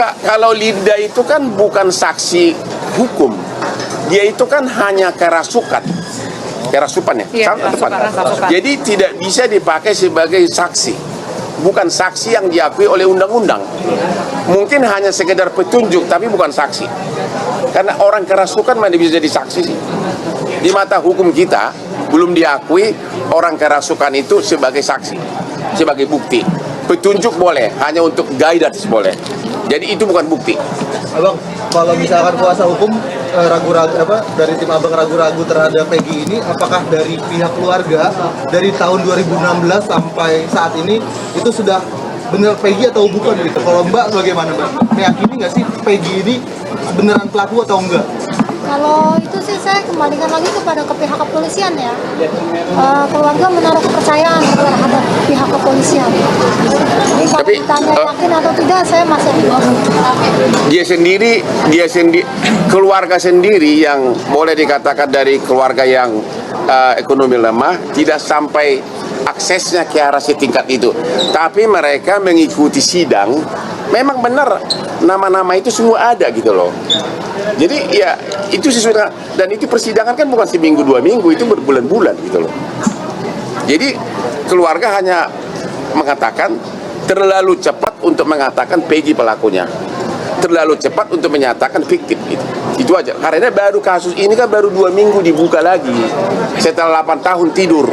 Enggak, kalau Linda itu kan bukan saksi hukum. Dia itu kan hanya kerasukan. Kerasupan ya? Iya, Salah, tepat. kerasukan. Jadi tidak bisa dipakai sebagai saksi. Bukan saksi yang diakui oleh undang-undang. Mungkin hanya sekedar petunjuk, tapi bukan saksi. Karena orang kerasukan mana bisa jadi saksi sih? Di mata hukum kita, belum diakui orang kerasukan itu sebagai saksi, sebagai bukti. Petunjuk boleh, hanya untuk guidance boleh. Jadi itu bukan bukti. Abang, kalau misalkan kuasa hukum ragu-ragu dari tim abang ragu-ragu terhadap Peggy ini, apakah dari pihak keluarga dari tahun 2016 sampai saat ini itu sudah benar Peggy atau bukan gitu? Kalau Mbak bagaimana Mbak? Meyakini nggak sih Peggy ini beneran pelaku atau enggak? Kalau itu sih saya kembalikan lagi kepada pihak kepolisian ya. Keluarga menaruh kepercayaan terhadap pihak kepolisian. Jadi kalau Tapi, ditanya yakin atau tidak, saya masih Dia sendiri, keluarga sendiri yang boleh dikatakan dari keluarga yang ekonomi lemah, tidak sampai aksesnya ke arah setingkat itu. Tapi mereka mengikuti sidang, memang benar nama-nama itu semua ada gitu loh. Jadi ya itu sesuai dengan, dan itu persidangan kan bukan seminggu 2 minggu, itu berbulan-bulan gitu loh. Jadi keluarga hanya mengatakan terlalu cepat untuk mengatakan Peggy pelakunya, terlalu cepat untuk menyatakan fiktif gitu. Itu aja. Karena baru kasus ini kan baru 2 minggu dibuka lagi setelah 8 tahun tidur.